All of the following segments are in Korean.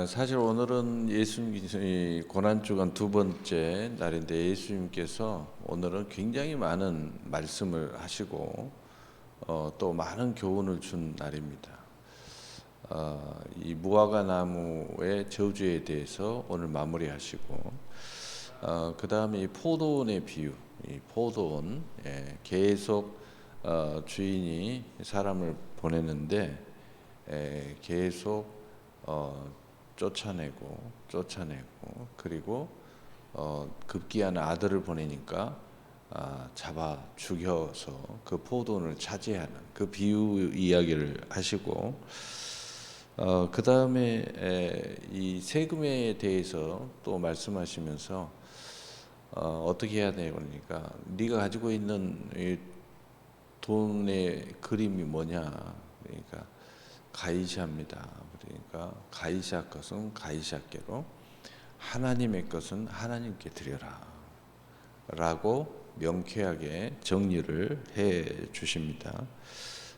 사실 오늘은 예수님 고난주간 두 번째 날인데 예수님께서 오늘은 굉장히 많은 말씀을 하시고 또 많은 교훈을 준 날입니다. 이 무화과 나무의 저주에 대해서 오늘 마무리하시고 그 다음에 이 포도원의 비유, 이 포도원 계속 주인이 사람을 보내는데 계속 쫓아내고 그리고 급기야는 아들을 보내니까 잡아 죽여서 그 포도원을 차지하는 그 비유 이야기를 하시고 그 다음에 이 세금에 대해서 또 말씀하시면서 어떻게 해야 되냐 그러니까 네가 가지고 있는 이 돈의 그림이 뭐냐 그러니까 가이샤입니다. 그러니까 가이샤 것은 가이샤께로 하나님의 것은 하나님께 드려라 라고 명쾌하게 정리를 해 주십니다.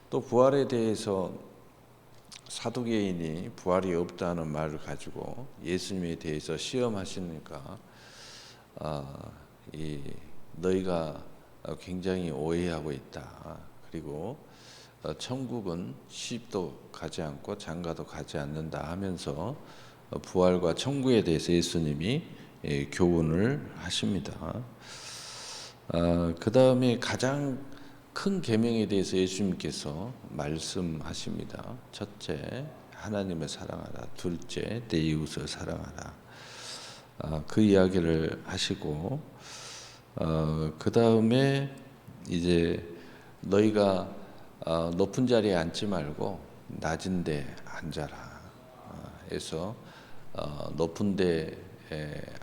또 부활에 대해서 사두개인이 부활이 없다는 말을 가지고 예수님에 대해서 시험하시니까 너희가 굉장히 오해하고 있다. 그리고 천국은 시집도 가지 않고 장가도 가지 않는다 하면서 부활과 천국에 대해서 예수님이 교훈을 하십니다. 그 다음에 가장 큰 계명에 대해서 예수님께서 말씀하십니다. 첫째, 하나님을 사랑하라. 둘째, 내 이웃을 사랑하라. 그 이야기를 하시고 그 다음에 이제 너희가 높은 자리에 앉지 말고 낮은 데 앉아라 해서 높은 데에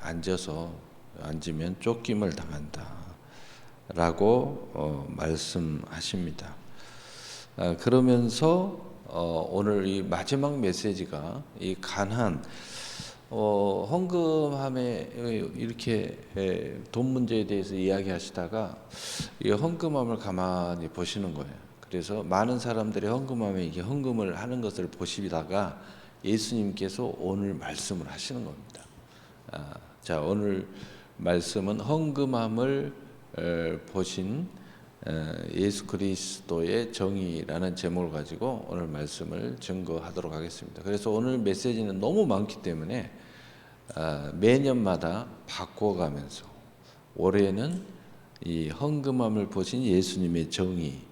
앉으면 쫓김을 당한다 라고 말씀하십니다. 그러면서 오늘 이 마지막 메시지가 이 가난 헌금함에 이렇게 돈 문제에 대해서 이야기하시다가 이 헌금함을 가만히 보시는 거예요. 그래서 많은 사람들이 헌금함에 이게 헌금을 하는 것을 보시다가 예수님께서 오늘 말씀을 하시는 겁니다. 자, 오늘 말씀은 헌금함을 보신 예수 그리스도의 정의라는 제목을 가지고 오늘 말씀을 증거하도록 하겠습니다. 그래서 오늘 메시지는 너무 많기 때문에 매년마다 바꿔가면서 올해는 이 헌금함을 보신 예수님의 정의,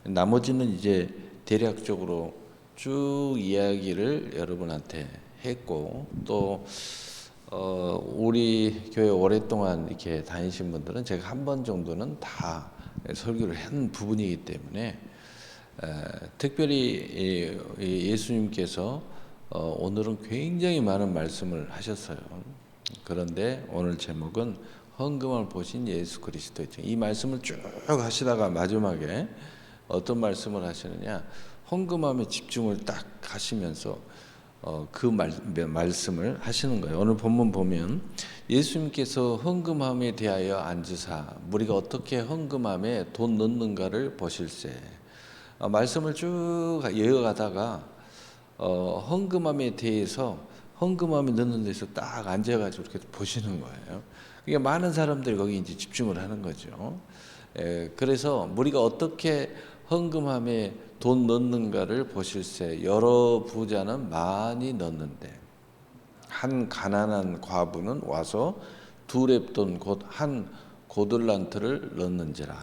나머지는 이제 대략적으로 쭉 이야기를 여러분한테 했고 또 우리 교회 오랫동안 이렇게 다니신 분들은 제가 한 번 정도는 다 설교를 한 부분이기 때문에 특별히 예수님께서 오늘은 굉장히 많은 말씀을 하셨어요. 그런데 오늘 제목은 헌금을 보신 예수 그리스도의 정. 이 말씀을 쭉 하시다가 마지막에 어떤 말씀을 하시느냐, 헌금함에 집중을 딱 하시면서 그 말씀을 하시는 거예요. 오늘 본문 보면 예수님께서 헌금함에 대하여 앉으사 무리가 어떻게 헌금함에 돈 넣는가를 보실세. 말씀을 쭉 이어가다가 헌금함에 대해서 헌금함에 넣는 데서 딱 앉아가지고 이렇게 보시는 거예요. 그러니까 많은 사람들이 거기 이제 집중을 하는 거죠. 그래서 무리가 어떻게 헌금함에 돈 넣는가를 보실세. 여러 부자는 많이 넣는데 한 가난한 과부는 와서 두 렙돈 곧 한 고들란트를 넣는지라.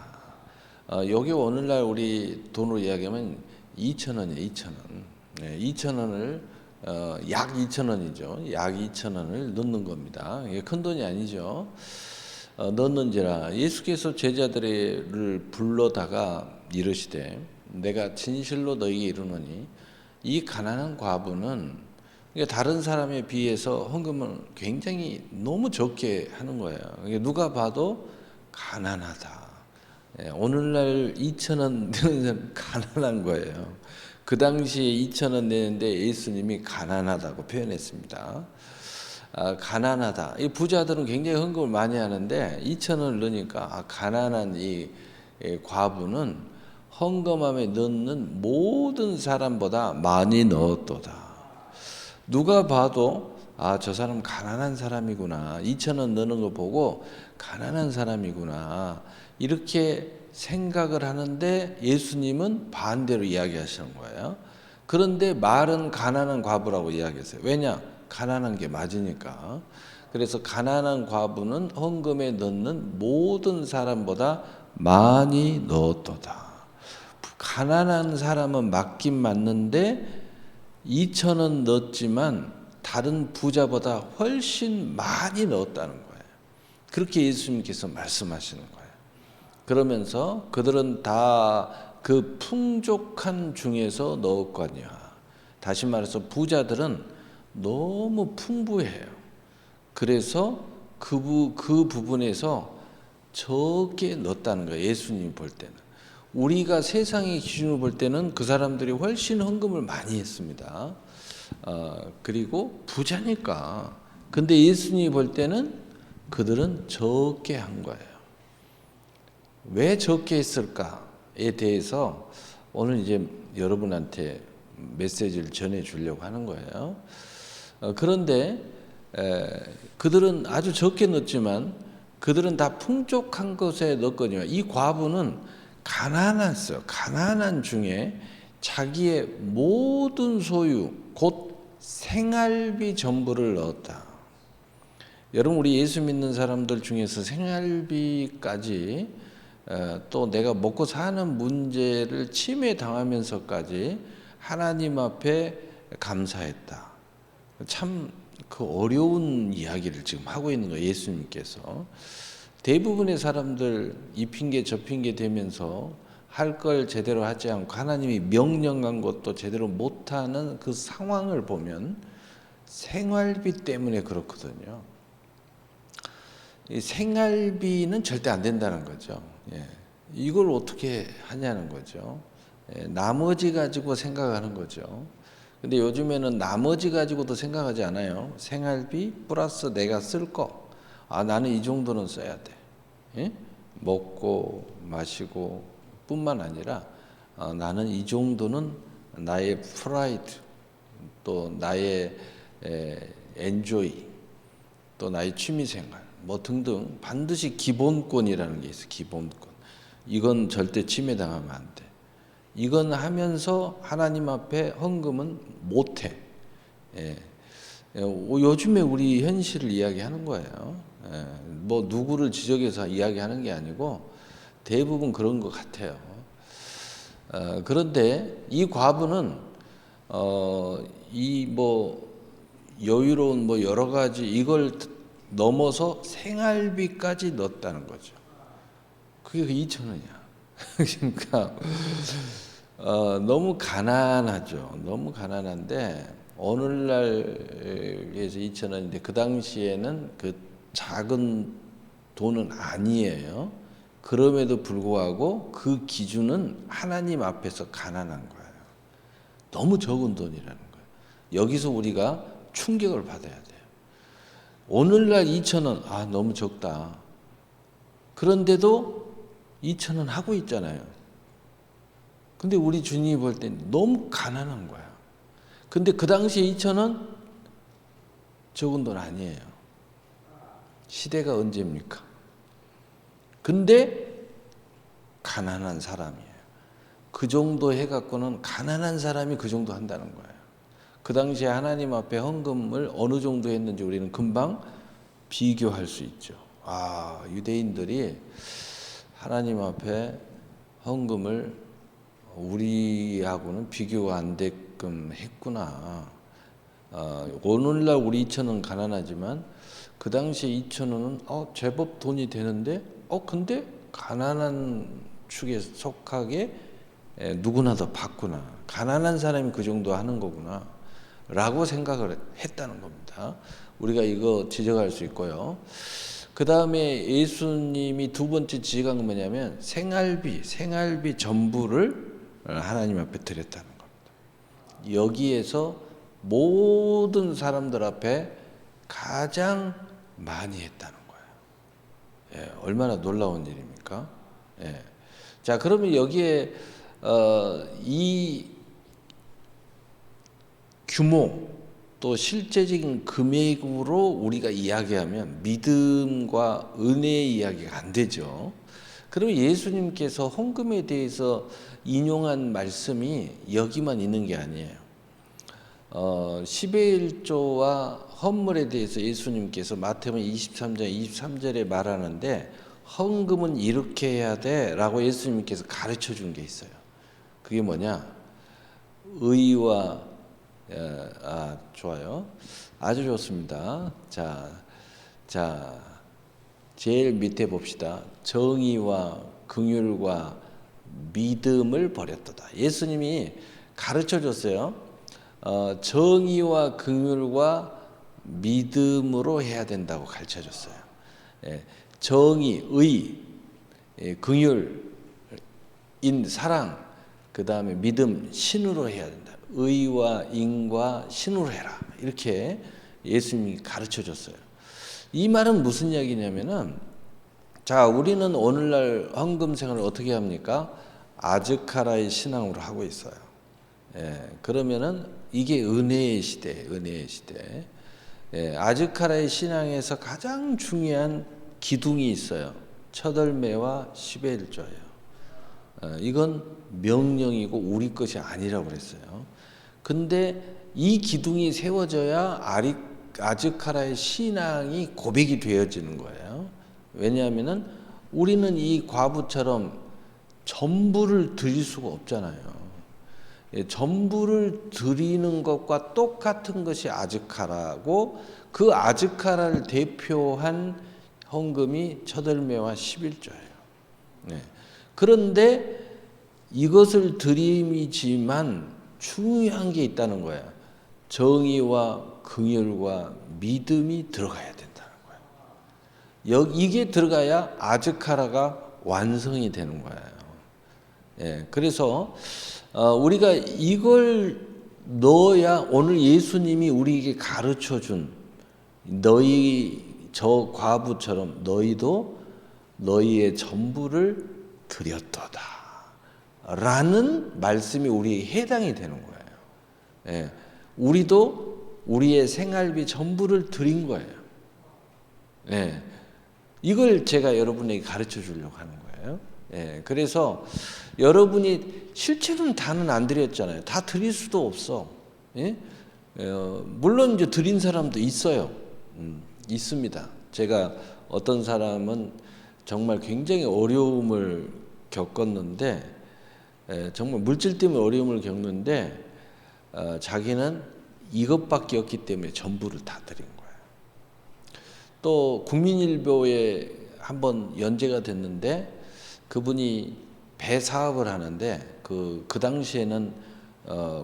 여기 오늘날 우리 돈으로 이야기하면 2,000원이에요. 2,000원. 2,000원을 약 2,000원이죠. 약 2,000원을 넣는 겁니다. 이게 큰 돈이 아니죠. 넣는지라. 예수께서 제자들을 불러다가 이르시되 내가 진실로 너희에게 이르노니 이 가난한 과부는 다른 사람에 비해서 헌금을 굉장히 너무 적게 하는 거예요. 누가 봐도 가난하다. 오늘날 2,000원 내는 사람 가난한 거예요. 그 당시에 2,000원 내는데 예수님이 가난하다고 표현했습니다. 가난하다. 이 부자들은 굉장히 헌금을 많이 하는데 2,000원을 넣으니까 가난한 이 과부는 헌금함에 넣는 모든 사람보다 많이 넣었도다. 누가 봐도 아, 저 사람 가난한 사람이구나. 2,000원 넣는 거 보고 가난한 사람이구나. 이렇게 생각을 하는데 예수님은 반대로 이야기하시는 거예요. 그런데 말은 가난한 과부라고 이야기했어요. 왜냐? 가난한 게 맞으니까. 그래서 가난한 과부는 헌금에 넣는 모든 사람보다 많이 넣었도다. 가난한 사람은 맞긴 맞는데 2,000원 넣었지만 다른 부자보다 훨씬 많이 넣었다는 거예요. 그렇게 예수님께서 말씀하시는 거예요. 그러면서 그들은 다 그 풍족한 중에서 넣었거니와. 다시 말해서 부자들은 너무 풍부해요. 그래서 그 부분에서 적게 넣었다는 거예요. 예수님이 볼 때는. 우리가 세상의 기준으로 볼 때는 그 사람들이 훨씬 헌금을 많이 했습니다. 그리고 부자니까. 근데 예수님이 볼 때는 그들은 적게 한 거예요. 왜 적게 했을까에 대해서 오늘 이제 여러분한테 메시지를 전해 주려고 하는 거예요. 그런데 그들은 아주 적게 넣었지만 그들은 다 풍족한 것에 넣었거든요. 이 과부는 가난했어요. 가난한 중에 자기의 모든 소유, 곧 생활비 전부를 넣었다. 여러분, 우리 예수 믿는 사람들 중에서 생활비까지 또 내가 먹고 사는 문제를 침해당하면서까지 하나님 앞에 감사했다. 참 그 어려운 이야기를 지금 하고 있는 거예요. 예수님께서. 대부분의 사람들 이 핑계 저 핑계 대면서 할 걸 제대로 하지 않고 하나님이 명령한 것도 제대로 못하는 그 상황을 보면 생활비 때문에 그렇거든요. 이 생활비는 절대 안 된다는 거죠. 예. 이걸 어떻게 하냐는 거죠. 예. 나머지 가지고 생각하는 거죠. 근데 요즘에는 나머지 가지고도 생각하지 않아요. 생활비 플러스 내가 쓸 거. 아, 나는 이 정도는 써야 돼. 예? 먹고 마시고 뿐만 아니라 나는 이 정도는 나의 프라이드, 또 나의 엔조이, 또 나의 취미생활 뭐 등등 반드시 기본권이라는 게 있어요. 기본권. 이건 절대 침해당하면 안 돼. 이건 하면서 하나님 앞에 헌금은 못해. 예. 요즘에 우리 현실을 이야기하는 거예요. 예. 뭐 누구를 지적해서 이야기하는 게 아니고 대부분 그런 것 같아요. 그런데 이 과부는 이 뭐 여유로운 뭐 여러 가지 이걸 넘어서 생활비까지 넣었다는 거죠. 그게 2,000원이야. 그러니까 너무 가난하죠. 너무 가난한데 오늘날에서 2,000원인데 그 당시에는 그 작은 돈은 아니에요. 그럼에도 불구하고 그 기준은 하나님 앞에서 가난한 거예요. 너무 적은 돈이라는 거예요. 여기서 우리가 충격을 받아야 돼요. 오늘날 2,000원, 아, 너무 적다. 그런데도 2,000원 하고 있잖아요. 근데 우리 주님이 볼 때 너무 가난한 거야. 근데 그 당시에 2,000원 적은 돈 아니에요. 시대가 언제입니까? 근데 가난한 사람이에요. 그 정도 해갖고는 가난한 사람이 그 정도 한다는 거예요. 그 당시에 하나님 앞에 헌금을 어느 정도 했는지 우리는 금방 비교할 수 있죠. 아, 유대인들이 하나님 앞에 헌금을 우리하고는 비교가 안 되게끔 했구나. 오늘날 우리 2,000원 가난하지만 그 당시에 2,000원은 제법 돈이 되는데 근데 가난한 축에 속하게 누구나 더 받구나. 가난한 사람이 그 정도 하는 거구나. 라고 생각을 했다는 겁니다. 우리가 이거 지적할 수 있고요. 그 다음에 예수님이 두 번째 지적한 건 뭐냐면 생활비 전부를 하나님 앞에 드렸다는 겁니다. 여기에서 모든 사람들 앞에 가장 많이 했다는 거예요. 예, 얼마나 놀라운 일입니까? 예. 자, 그러면 여기에 이 규모, 또 실제적인 금액으로 우리가 이야기하면 믿음과 은혜의 이야기가 안 되죠. 그러면 예수님께서 헌금에 대해서 인용한 말씀이 여기만 있는 게 아니에요. 10의 1조와 헌물에 대해서 예수님께서 마태복음 23장 23절에 말하는데 헌금은 이렇게 해야 돼 라고 예수님께서 가르쳐 준 게 있어요. 그게 뭐냐? 의와 좋아요. 아주 좋습니다. 자, 제일 밑에 봅시다. 정의와 긍휼과 믿음을 버렸도다. 예수님이 가르쳐 줬어요. 정의와 긍휼과 믿음으로 해야 된다고 가르쳐 줬어요. 정의, 의, 긍휼, 사랑, 그 다음에 믿음, 신으로 해야 된다. 의와 인과 신으로 해라. 이렇게 예수님이 가르쳐 줬어요. 이 말은 무슨 이야기냐면은, 자, 우리는 오늘날 헌금 생활을 어떻게 합니까? 아즈카라의 신앙으로 하고 있어요. 그러면은 이게 은혜의 시대, 은혜의 시대. 아즈카라의 신앙에서 가장 중요한 기둥이 있어요. 첫월매와 10의 1조예요. 이건 명령이고 우리 것이 아니라고 그랬어요. 근데 이 기둥이 세워져야 아즈카라의 신앙이 고백이 되어지는 거예요. 왜냐하면은 우리는 이 과부처럼 전부를 드릴 수가 없잖아요. 전부를 드리는 것과 똑같은 것이 아즈카라고, 그 아즈카라를 대표한 헌금이 첫월매와 11조예요. 그런데 이것을 드림이지만 중요한 게 있다는 거예요. 정의와 긍휼과 믿음이 들어가야 된다는 거예요. 이게 들어가야 아즈카라가 완성이 되는 거예요. 그래서 우리가 이걸 넣어야 오늘 예수님이 우리에게 가르쳐준 너희 저 과부처럼 너희도 너희의 전부를 드렸도다 라는 말씀이 우리에게 해당이 되는 거예요. 우리도 우리의 생활비 전부를 드린 거예요. 이걸 제가 여러분에게 가르쳐 주려고 하는 거예요. 그래서 여러분이 실제로는 다는 안 드렸잖아요. 다 드릴 수도 없어. 물론 이제 드린 사람도 있어요. 있습니다. 제가 어떤 사람은 정말 굉장히 어려움을 겪었는데, 정말 물질 때문에 어려움을 겪는데, 자기는 이것밖에 없기 때문에 전부를 다 드린 거예요. 또 국민일보에 한번 연재가 됐는데, 그분이 배 사업을 하는데 그 당시에는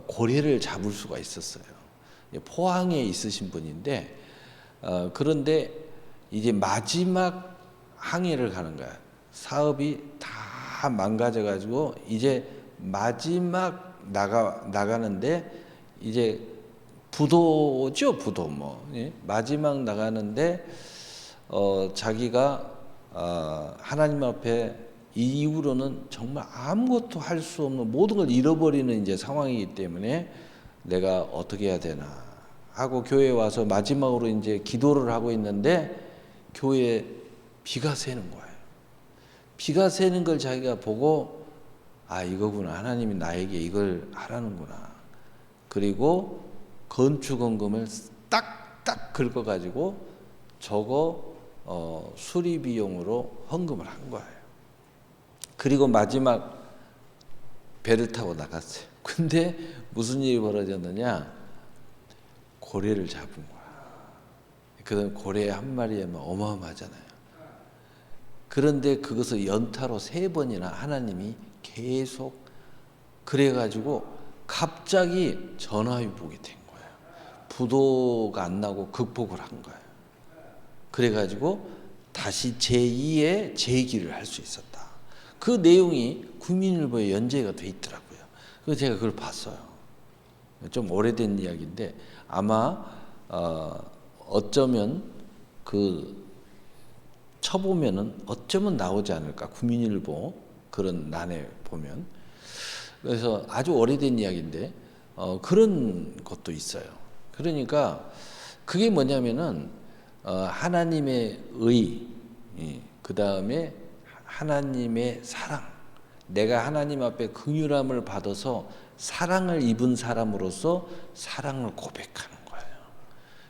고래를 잡을 수가 있었어요. 포항에 있으신 분인데, 그런데 이제 마지막 항해를 가는 거야. 사업이 다 망가져 가지고 이제 마지막 나가는데, 이제 부도죠, 부도 뭐. 마지막 나가는데 자기가 하나님 앞에 이 이후로는 정말 아무것도 할 수 없는 모든 걸 잃어버리는 이제 상황이기 때문에 내가 어떻게 해야 되나 하고 교회에 와서 마지막으로 이제 기도를 하고 있는데 교회에 비가 새는 거예요. 비가 새는 걸 자기가 보고, 아, 이거구나. 하나님이 나에게 이걸 하라는구나. 그리고 건축헌금을 딱딱 긁어가지고 저거 수리 비용으로 헌금을 한 거예요. 그리고 마지막 배를 타고 나갔어요. 근데 무슨 일이 벌어졌느냐? 고래를 잡은 거야. 그 고래 한 마리에만 어마어마하잖아요. 그런데 그것을 연타로 3번이나 하나님이 계속, 그래가지고 갑자기 전화위복이 된 거예요. 부도가 안 나고 극복을 한 거예요. 그래가지고 다시 제2의 재기를 할 수 있었다. 그 내용이 국민일보에 연재가 돼 있더라고요. 그래서 제가 그걸 봤어요. 좀 오래된 이야기인데 아마 어쩌면 그 쳐보면은 어쩌면 나오지 않을까. 국민일보 그런 난에 보면. 그래서 아주 오래된 이야기인데 그런 것도 있어요. 그러니까 그게 뭐냐면은 하나님의 의, 그 다음에 하나님의 사랑. 내가 하나님 앞에 긍휼함을 받아서 사랑을 입은 사람으로서 사랑을 고백하는 거예요.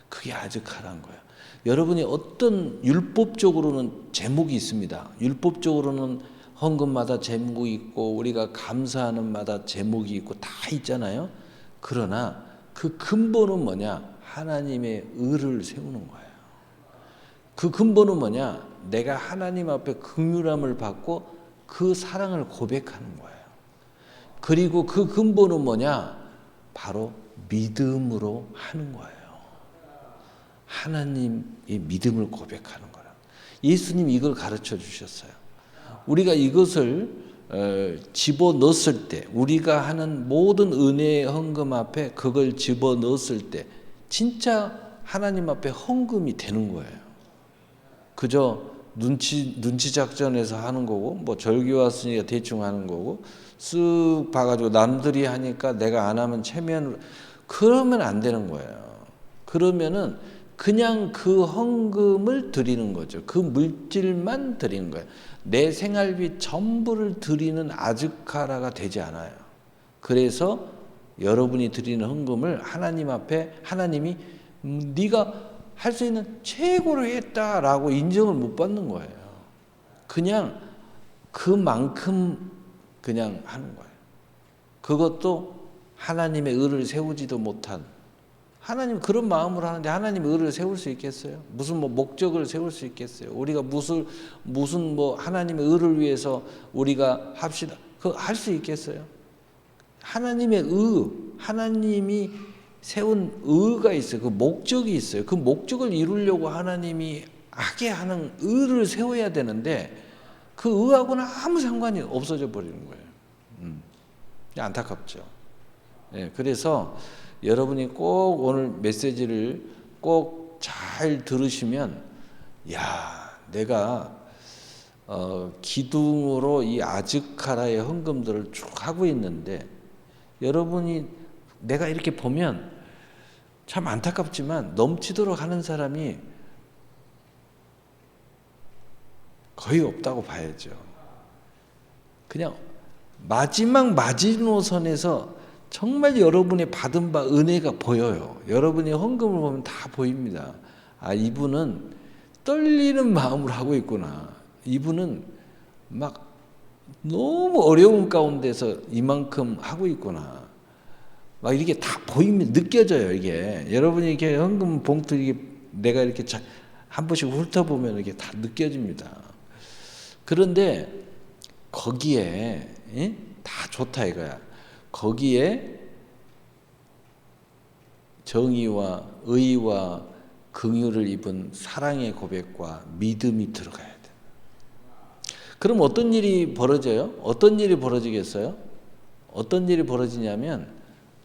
그게 아즈카라는 거예요. 여러분이 어떤 율법적으로는 제목이 있습니다. 율법적으로는 헌금마다 제목이 있고 우리가 감사하는 마다 제목이 있고 다 있잖아요. 그러나 그 근본은 뭐냐? 하나님의 의를 세우는 거예요. 그 근본은 뭐냐? 내가 하나님 앞에 긍휼함을 받고 그 사랑을 고백하는 거예요. 그리고 그 근본은 뭐냐? 바로 믿음으로 하는 거예요. 하나님의 믿음을 고백하는 거라. 예수님이 이걸 가르쳐 주셨어요. 우리가 이것을 집어넣었을 때, 우리가 하는 모든 은혜의 헌금 앞에 그걸 집어넣었을 때 진짜 하나님 앞에 헌금이 되는 거예요. 그저 눈치 작전에서 하는 거고, 뭐 절기 왔으니까 대충 하는 거고, 쓱 봐가지고 남들이 하니까 내가 안 하면 체면, 그러면 안 되는 거예요. 그러면은 그냥 그 헌금을 드리는 거죠. 그 물질만 드리는 거예요. 내 생활비 전부를 드리는 아즈카라가 되지 않아요. 그래서 여러분이 드리는 헌금을 하나님 앞에 하나님이 네가 할 수 있는 최고로 했다라고 인정을 못 받는 거예요. 그냥 그만큼 그냥 하는 거예요. 그것도 하나님의 의를 세우지도 못한, 하나님 그런 마음으로 하는데 하나님의 의를 세울 수 있겠어요? 무슨 뭐 목적을 세울 수 있겠어요? 우리가 무슨 뭐 하나님의 의를 위해서 우리가 합시다. 그거 할 수 있겠어요? 하나님의 의, 하나님이 세운 의가 있어요. 그 목적이 있어요. 그 목적을 이루려고 하나님이 하게 하는 의를 세워야 되는데 그 의하고는 아무 상관이 없어져 버리는 거예요. 안타깝죠. 네, 그래서 여러분이 꼭 오늘 메시지를 꼭 잘 들으시면, 야, 내가 기둥으로 이 아즈카라의 헌금들을 쭉 하고 있는데, 여러분이 내가 이렇게 보면 참 안타깝지만 넘치도록 하는 사람이 거의 없다고 봐야죠. 그냥 마지막 마지노선에서 정말 여러분의 받은 바 은혜가 보여요. 여러분의 헌금을 보면 다 보입니다. 아, 이분은 떨리는 마음으로 하고 있구나. 이분은 막 너무 어려운 가운데서 이만큼 하고 있구나. 막 이렇게 다 보입니다. 느껴져요, 이게. 여러분이 이렇게 헌금 봉투 이게 내가 이렇게 한 번씩 훑어보면 이렇게 다 느껴집니다. 그런데 거기에 다 좋다 이거야. 거기에 정의와 의와 긍휼을 입은 사랑의 고백과 믿음이 들어가야 돼. 그럼 어떤 일이 벌어져요? 어떤 일이 벌어지겠어요? 어떤 일이 벌어지냐면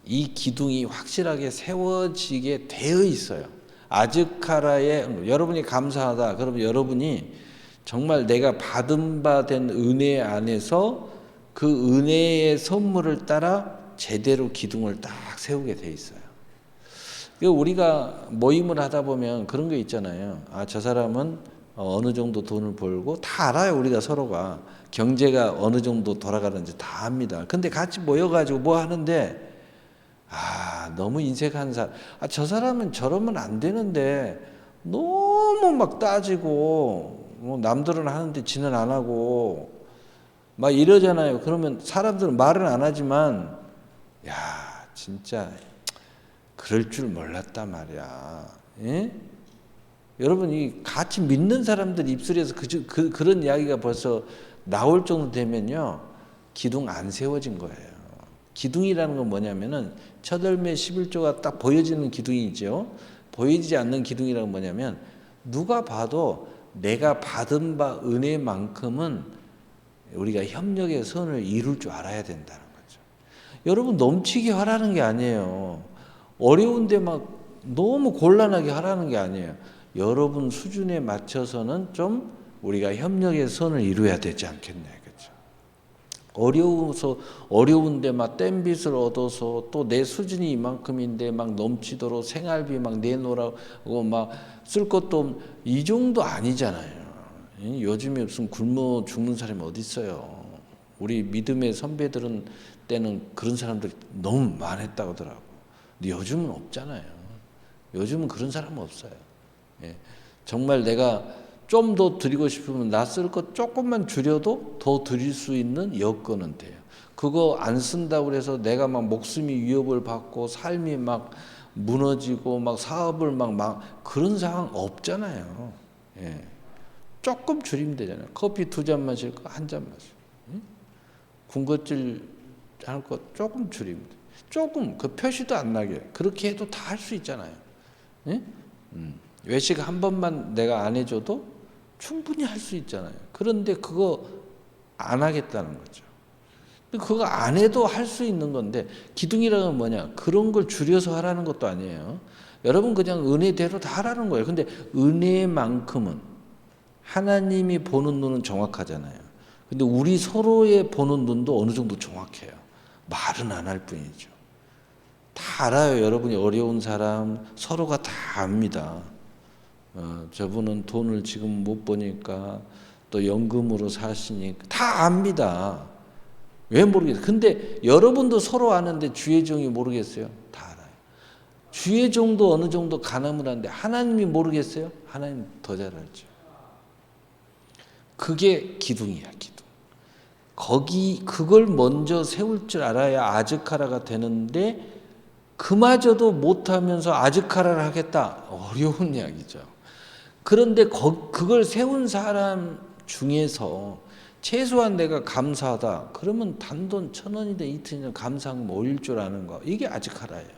이 기둥이 확실하게 세워지게 되어 있어요. 아즈카라의 여러분이 감사하다. 그러면 여러분이 정말 내가 받은 바 된 은혜 안에서 그 은혜의 선물을 따라 제대로 기둥을 딱 세우게 돼 있어요. 우리가 모임을 하다 보면 그런 게 있잖아요. 아, 저 사람은 어느 정도 돈을 벌고 다 알아요. 우리가 서로가 경제가 어느 정도 돌아가는지 다 압니다. 근데 같이 모여가지고 뭐 하는데 너무 인색한 사람. 저 사람은 저러면 안 되는데 너무 막 따지고 뭐 남들은 하는데 지는 안 하고 막 이러잖아요. 그러면 사람들은 말은 안 하지만 야, 진짜 그럴 줄 몰랐단 말이야. 예? 여러분이 같이 믿는 사람들 입술에서 그런 이야기가 벌써 나올 정도 되면요, 기둥 안 세워진 거예요. 기둥이라는 건 뭐냐면은 첫 열매 11조가 딱 보여지는 기둥이죠. 보이지 않는 기둥이라는 건 뭐냐면 누가 봐도 내가 받은 바 은혜만큼은 우리가 협력의 선을 이룰 줄 알아야 된다는 거죠. 여러분 넘치게 하라는 게 아니에요. 어려운데 막 너무 곤란하게 하라는 게 아니에요. 여러분 수준에 맞춰서는 좀 우리가 협력의 선을 이루어야 되지 않겠냐, 그렇죠? 어려운데 막 땜빚을 얻어서 또 내 수준이 이만큼인데 막 넘치도록 생활비 막 내놓으라고 막 쓸 것도 이 정도 아니잖아요. 요즘에 무슨 굶어 죽는 사람이 어디 있어요. 우리 믿음의 선배들은 때는 그런 사람들이 너무 많았다고 하더라고. 근데 요즘은 없잖아요. 요즘은 그런 사람은 없어요. 예. 정말 내가 좀 더 드리고 싶으면 나 쓸 것 조금만 줄여도 더 드릴 수 있는 여건은 돼요. 그거 안 쓴다고 해서 내가 막 목숨이 위협을 받고 삶이 막 무너지고 막 사업을 막 그런 상황 없잖아요. 예. 조금 줄이면 되잖아요. 커피 2잔 마실 거 1잔 마시고, 군것질 할 거 조금 줄이면 돼. 조금 그 표시도 안 나게 그렇게 해도 다 할 수 있잖아요. 예? 외식 한 번만 내가 안 해줘도 충분히 할 수 있잖아요. 그런데 그거 안 하겠다는 거죠. 그거 안 해도 할 수 있는 건데 기둥이라는 건 뭐냐? 그런 걸 줄여서 하라는 것도 아니에요. 여러분 그냥 은혜대로 다 하라는 거예요. 근데 은혜만큼은 하나님이 보는 눈은 정확하잖아요. 근데 우리 서로의 보는 눈도 어느 정도 정확해요. 말은 안 할 뿐이죠. 다 알아요. 여러분이 어려운 사람 서로가 다 압니다. 저분은 돈을 지금 못 버니까 또 연금으로 사시니까 다 압니다. 왜 모르겠어요. 근데 여러분도 서로 아는데 주의 종이 모르겠어요? 다 알아요. 주의 종도 어느 정도 가늠을 하는데 하나님이 모르겠어요? 하나님 더 잘 알죠. 그게 기둥이야, 기둥. 그걸 먼저 세울 줄 알아야 아즈카라가 되는데 그마저도 못하면서 아즈카라를 하겠다. 어려운 이야기죠. 그런데 그걸 세운 사람 중에서 최소한 내가 감사하다. 그러면 단돈 1,000원이든 2,000원이든 감사한금 올릴 줄 아는 거. 이게 아즈카라예요.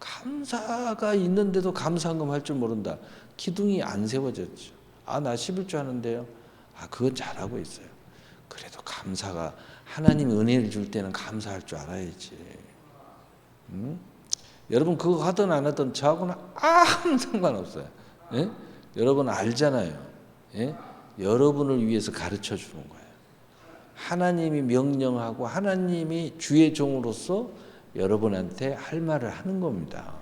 감사가 있는데도 감사한금 할 줄 모른다. 기둥이 안 세워졌죠. 나 11조 하는데요. 그건 잘하고 있어요. 그래도 감사가 하나님 은혜를 줄 때는 감사할 줄 알아야지. 여러분 그거 하든 안 하든 저하고는 아무 상관없어요. 예? 여러분 알잖아요. 예? 여러분을 위해서 가르쳐 주는 거예요. 하나님이 명령하고 하나님이 주의 종으로서 여러분한테 할 말을 하는 겁니다.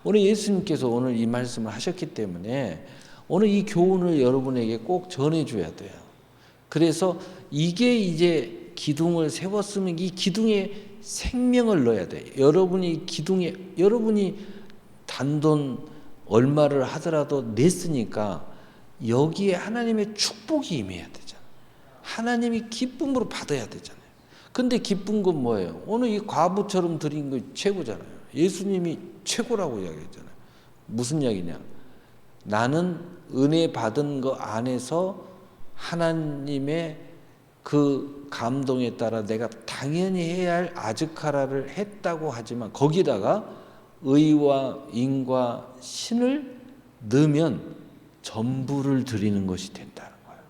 오늘 예수님께서 오늘 이 말씀을 하셨기 때문에 오늘 이 교훈을 여러분에게 꼭 전해줘야 돼요. 그래서 이게 이제 기둥을 세웠으면 이 기둥에 생명을 넣어야 돼요. 여러분이 단돈 얼마를 하더라도 냈으니까 여기에 하나님의 축복이 임해야 되잖아요. 하나님이 기쁨으로 받아야 되잖아요. 근데 기쁜 건 뭐예요? 오늘 이 과부처럼 드린 거 최고잖아요. 예수님이 최고라고 이야기했잖아요. 무슨 이야기냐? 나는 은혜 받은 거 안에서 하나님의 그 감동에 따라 내가 당연히 해야 할 아즈카라를 했다고 하지만 거기다가 의와 인과 신을 넣으면 전부를 드리는 것이 된다는 거예요.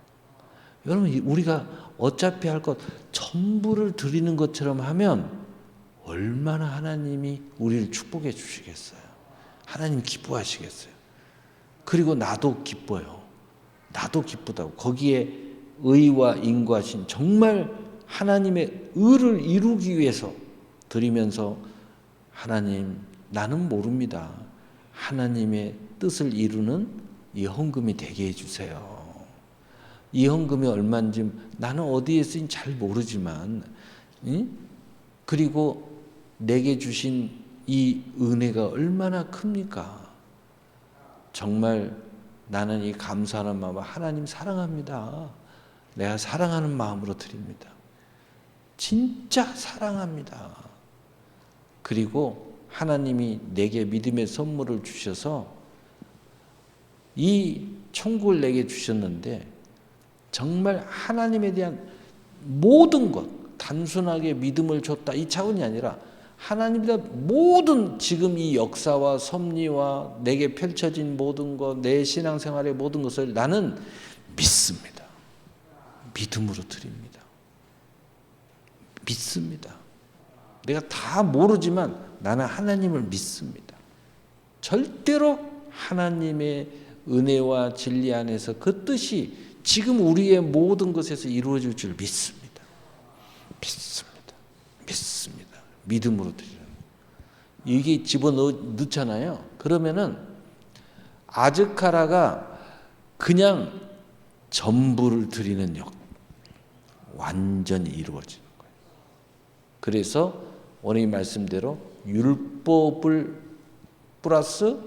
여러분 우리가 어차피 할 것 전부를 드리는 것처럼 하면 얼마나 하나님이 우리를 축복해 주시겠어요. 하나님 기뻐하시겠어요. 그리고 나도 기뻐요. 나도 기쁘다고. 거기에 의와 인과 신 정말 하나님의 의를 이루기 위해서 드리면서 하나님 나는 모릅니다. 하나님의 뜻을 이루는 이 헌금이 되게 해주세요. 이 헌금이 얼마인지 나는 어디에 쓰인지 잘 모르지만 그리고 내게 주신 이 은혜가 얼마나 큽니까? 정말 나는 이 감사하는 마음으로 하나님 사랑합니다. 내가 사랑하는 마음으로 드립니다. 진짜 사랑합니다. 그리고 하나님이 내게 믿음의 선물을 주셔서 이 천국을 내게 주셨는데 정말 하나님에 대한 모든 것, 단순하게 믿음을 줬다 이 차원이 아니라 하나님에 대한 모든 지금 이 역사와 섭리와 내게 펼쳐진 모든 것, 내 신앙생활의 모든 것을 나는 믿습니다. 믿음으로 드립니다. 믿습니다. 내가 다 모르지만 나는 하나님을 믿습니다. 절대로 하나님의 은혜와 진리 안에서 그 뜻이 지금 우리의 모든 것에서 이루어질 줄 믿습니다. 믿습니다. 믿습니다. 믿음으로 드리는. 이게 집어넣잖아요. 그러면은 아즈카라가 그냥 전부를 드리는 완전히 이루어지는 거예요. 그래서 오늘 이 말씀대로 율법을 플러스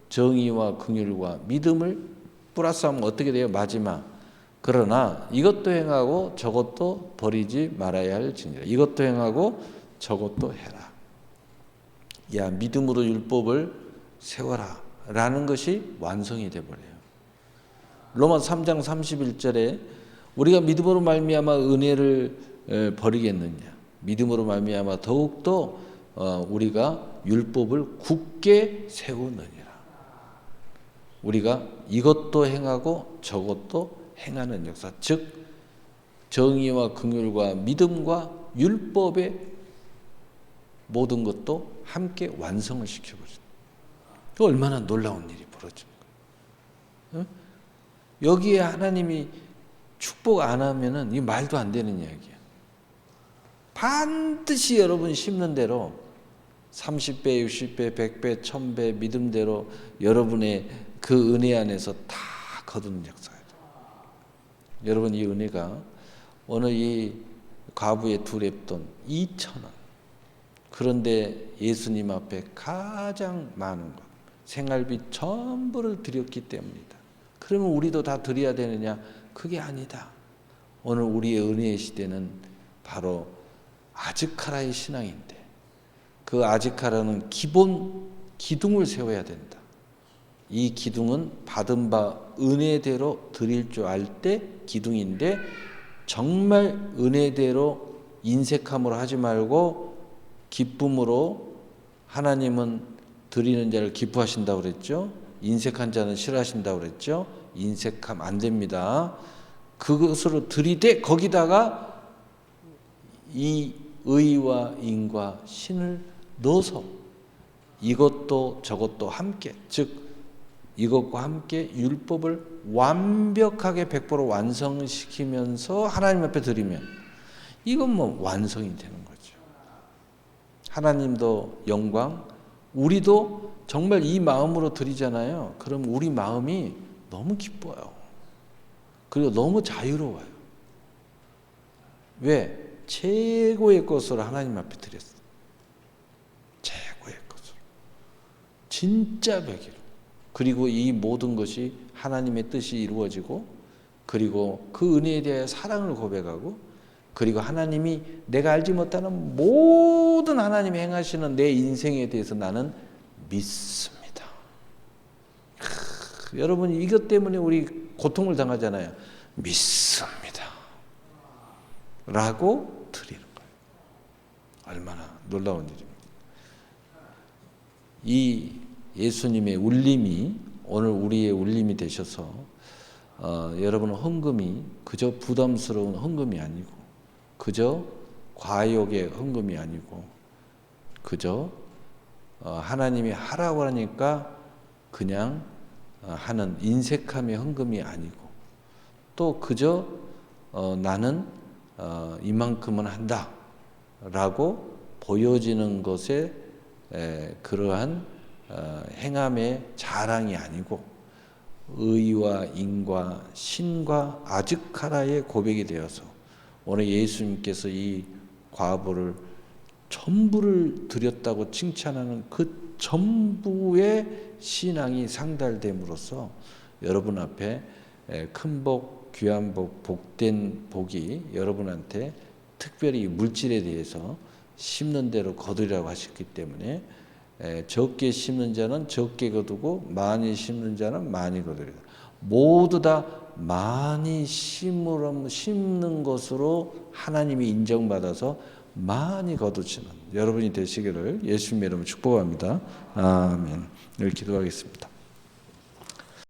정의와 긍휼과 믿음을 플러스하면 어떻게 돼요? 마지막. 그러나 이것도 행하고 저것도 버리지 말아야 할지니라. 이것도 행하고 저것도 해라. 야, 믿음으로 율법을 세워라 라는 것이 완성이 되어버려요. 로마서 3장 31절에 우리가 믿음으로 말미암아 은혜를 버리겠느냐. 믿음으로 말미암아 더욱더 우리가 율법을 굳게 세우느니라. 우리가 이것도 행하고 저것도 행하는 역사, 즉 정의와 긍휼과 믿음과 율법의 모든 것도 함께 완성을 시켜버립니다. 얼마나 놀라운 일이 벌어지는 거예요. 여기에 하나님이 축복 안 하면은 이 말도 안 되는 이야기야. 반드시 여러분 심는 대로 30배, 60배, 100배, 1000배 믿음대로 여러분의 그 은혜 안에서 다 거두는 역사예요. 여러분, 이 은혜가 오늘 이 과부의 두 렙돈 2,000원. 그런데 예수님 앞에 가장 많은 것, 생활비 전부를 드렸기 때문이다. 그러면 우리도 다 드려야 되느냐? 그게 아니다. 오늘 우리의 은혜의 시대는 바로 아즈카라의 신앙인데, 그 아즈카라는 기본 기둥을 세워야 된다. 이 기둥은 받은 바 은혜대로 드릴 줄 알 때 기둥인데, 정말 은혜대로 인색함으로 하지 말고 기쁨으로, 하나님은 드리는 자를 기뻐하신다고 그랬죠. 인색한 자는 싫어하신다고 그랬죠. 인색하면 안 됩니다. 그것으로 드리되 거기다가 이 의와 인과 신을 넣어서 이것도 저것도 함께, 즉 이것과 함께 율법을 완벽하게 100% 완성시키면서 하나님 앞에 드리면 이건 뭐 완성이 되는 거죠. 하나님도 영광, 우리도 정말 이 마음으로 드리잖아요. 그럼 우리 마음이 너무 기뻐요. 그리고 너무 자유로워요. 왜? 최고의 것으로 하나님 앞에 드렸어요. 최고의 것으로. 진짜 백이로. 그리고 이 모든 것이 하나님의 뜻이 이루어지고, 그리고 그 은혜에 대하여 사랑을 고백하고, 그리고 하나님이 내가 알지 못하는 모든 하나님이 행하시는 내 인생에 대해서 나는 믿습니다. 여러분, 이것 때문에 우리 고통을 당하잖아요. 믿습니다 라고 드리는 거예요. 얼마나 놀라운 일입니다. 이 예수님의 울림이 오늘 우리의 울림이 되셔서 여러분, 헌금이 그저 부담스러운 헌금이 아니고, 그저 과욕의 헌금이 아니고, 그저 하나님이 하라고 하니까 그냥 하는 인색함의 헌금이 아니고, 또 그저 나는 이만큼은 한다 라고 보여지는 것에 그러한 행함의 자랑이 아니고, 의와 인과 신과 아즈카라의 고백이 되어서 오늘 예수님께서 이 과부를 전부를 드렸다고 칭찬하는 그 전부의 신앙이 상달됨으로써 여러분 앞에 큰 복, 귀한 복, 복된 복이 여러분한테 특별히 물질에 대해서 심는 대로 거두리라고 하셨기 때문에 적게 심는 자는 적게 거두고 많이 심는 자는 많이 거두리라. 모두 다 많이 심는 것으로 하나님이 인정받아서 많이 거두시는 여러분이 되시기를 예수님의 이름으로 축복합니다. 아멘. 늘 기도하겠습니다.